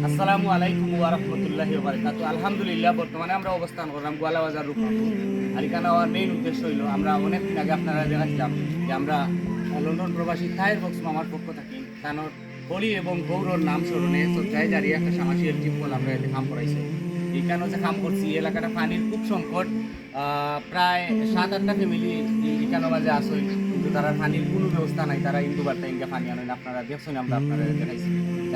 আসসালামু আলাইকুম ওয়া রাহমাতুল্লাহি ওয়া বারাকাতুহু। আলহামদুলিল্লাহ, বর্তমানে আমরা অবস্থান করলাম গোয়ালা বাজার রূপপুর। আর এখানে আমার মেইন উদ্দেশ্য হইল, আমরা অনেকদিন আগে আপনারা দেখাচ্ছিলাম যে আমরা লন্ডন প্রবাসী তাহের বক্স মামার পক্ষ থাকি তানোর হলি এবং গৌরর নাম স্মরণে সজ্জায় জারিয়ে একটা সামাজিক টিপল আমরা এতে কাম করাইছি। এখানে হচ্ছে কাম করছি, এই এলাকাটা পানির খুব সংকট। প্রায় 7-8টা ফ্যামিলি এখানে মাঝে আসই, কিন্তু তারা পানির কোনো ব্যবস্থা নাই। তারা ইন্দু বার্তা ইন্ডিয়া পানি আনেন। আপনারা দেখছেন, আমরা আপনারা দেখাইছি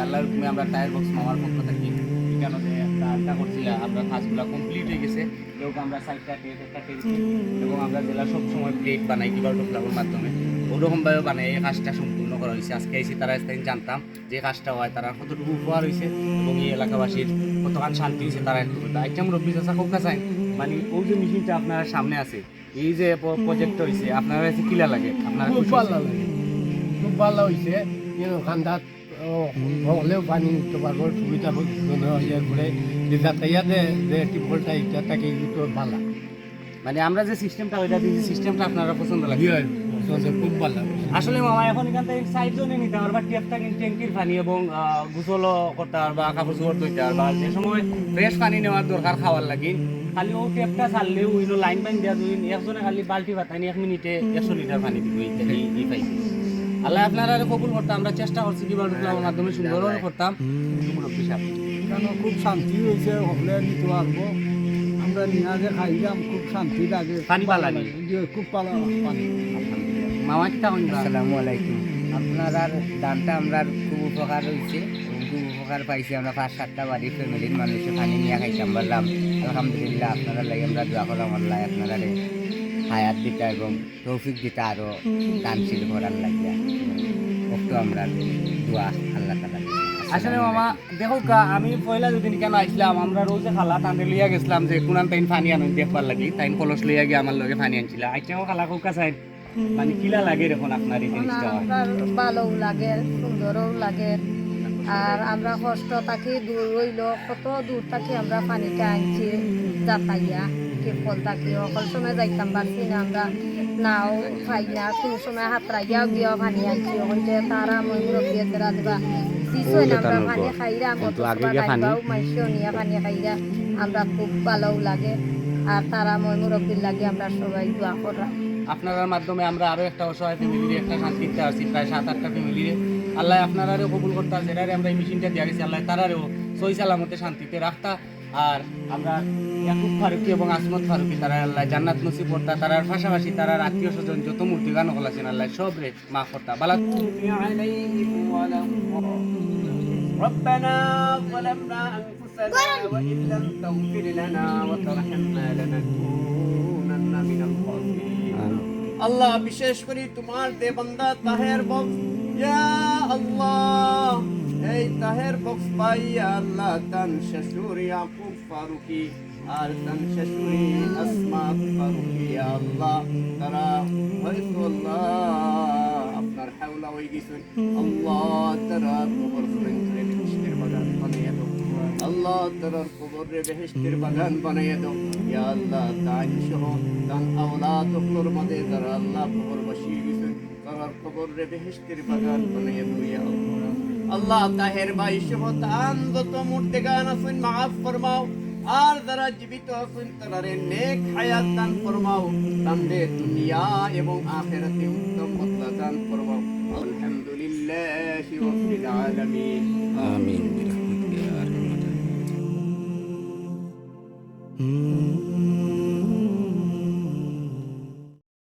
আল্লাহর হুকুমে আমরা টায়ার বক্স মামার পক্ষ থাকি এখানে যে একটা করছি। আমরা কাজগুলো কমপ্লিট হয়ে গেছে। এবং আমরা সাইডটা একটা টেরিছি এবং আমরা জেলা সবসময় প্লেট বানাই কিবার টোপলাগুর মাধ্যমে ওরকমভাবে বানাই। এই কাজটা সম্পূর্ণ করা হয়েছে। আজকে এসে তারা জানতাম যে কাজটা হয়, তারা কতটুকু উপহার হয়েছে এবং এই এলাকাবাসীর কতক্ষণ শান্তি হয়েছে। তারা একটু আইটেম রব্বি চাষা খুব কাছে মানে ওই যে মেশিনটা আপনার সামনে আছে, এই যে প্রজেক্ট হয়েছে, আপনার কাছে কিলা লাগে? আপনার খুব ভালো লাগে, খুব ভালো হয়েছে। খান্দাত হলেও পানি নিতে পারবো, সুবিধা হয়ে ঘুরে যাতায়াতে যে টিপলটা এটা থাকে তো ভালো। মানে আমরা যে সিস্টেমটা ওইটা দিয়েছি, সিস্টেমটা আপনারা পছন্দ লাগে? খুব ভালো। আসলে মামা এখন এখান থেকে সাইড জনে নিতে পারবা টেপটা কিন্তু ট্যাঙ্কির পানি এবং গোসলও করতে পারবা, কাপড় চোপড় ধুইতে পারবা। যে সময় ফ্রেশ পানি নেওয়ার দরকার খাওয়ার লাগে, খালি ও টেপটা ছাড়লেও ওইগুলো লাইন পানি দেওয়া দুই একজনে খালি বালতি বাতানি 1 মিনিটে 100 লিটার পানি দিব এই পাইছে। আল্লাহ আপনারা কবুল করতাম। আমরা চেষ্টা করছি কিবার ঢুকলামের মাধ্যমে সুন্দরভাবে করতাম। কেন খুব শান্তি হয়েছে, হলে নিতে পারবো। আমরা নিয়ে খাইলাম, খুব শান্তি লাগে। পানি পালানি খুব ভালো পানি। মামা কিতা আসসালামু আলাইকুম। আপনার দানটা আমরা খুব উপকার হয়েছে, খুব উপকার পাইছি। আমরা 5-7টা বাড়ির ফ্যামিলির মানুষে পানি নিয়ে খাইতাম বললাম। আলহামদুলিল্লাহ, আপনারা লাগে আমরা দোয়া করলাম আল্লাহ আপনারা হায়াত দিতা এবং তৌফিক দিতা আরও দানশীল করার লাগিয়া একটু আমরা দোয়া আল্লাহ তাআলা। আসলে মামা দেখো আমি পয়লা দুদিন কেন আইছিলাম, আমরা রোজে খালা তান্ডে লইয়া গেছিলাম যে কোনান তাইন পানি আনুন দেখবার লাগি। তাইন কলস লইয়া গিয়ে আমার লগে পানি আনছিল। আইটাও খালা কৌকা চাই মানে কিলা লাগে এখন আপনার এই জিনিসটা? ভালোও লাগে, সুন্দরও লাগে। আর আমরা কষ্ট থাকি দূর হইল, কত দূর থাকি আমরা পানিটা আনছি যাতাইয়া কেফল থাকি। সকল সময় যাইতাম পারছি না, আমরা নাও পাই না, কোনো সময় হাতরাইয়াও গিয়েও পানি আনছি। ওখান যে তারা মই মুরব্বীরা দেবা দিছই না, আমরা পানি খাইরা মতো মাইসিও নিয়ে পানি খাইরা আমরা খুব ভালোও লাগে। আর তারা মই মুরব্বীর লাগে আমরা সবাই দোয়া করা। আপনার মাধ্যমে আমরা আরো একটা অসহায় ফ্যামিলির একটা শান্তি দিতে আসছি, প্রায় 7-8টা ফ্যামিলির। আল্লাহ আপনারাও কবুল করতে আসে, আমরা এই মেশিনটা দিয়ে গেছি। আল্লাহ তারারও সই সালামতে শান্তিতে রাখতা। আর আমরা ইয়াকুব ফারুকি এবং আসমত ফারুকি তারা আল্লাহ জান্নাত নসিব করতা। তারার পাশাপাশি তারার আত্মীয় স্বজন যত মূর্তি গান হল আছেন আল্লাহ সব রে মাফ করতা। ربنا ظلمنا أنفسنا وإن لم تغفر لنا وترحمنا لنكونن من الخاسرين। আল্লাহ বিশেষ করে তোমার দেবন্দা তাহের বক্স, ইয়া আল্লাহ এই তাহের বক্স পাইয়া আল্লাহ তান শ্বশুর ইয়াকুব ফারুকি আর তান শ্বশুরি আসমাত ফারুকি আল্লাহ তারা হয়তো আল্লাহ আপনার হাওলা হয়ে গেছেন। আল্লাহ তারা কবর করে বেহেশতের বাগান বানিয়ে দাও। আল্লাহ তারার কবরে বেহেশতের বাগান বানিয়ে দাও। ইয়া আল্লাহ তান সহ তান আওলাদ ওর মধ্যে যারা আল্লাহ কবর বসিয়ে গেছেন তারার কবরে বেহেশতের বাগান বানিয়ে দাও। ইয়া আল্লাহ তাহের ভাই সহ তান যত মূর্তি গান আছেন মাফ ফরমাও। আর যারা জীবিত আছেন তাদের নেক হায়াত দান ফরমাও। তাদের দুনিয়া এবং আখিরাতে উত্তম মতলা দান ফরমাও। আলহামদুলিল্লাহি রাব্বিল আলামিন। আমিন।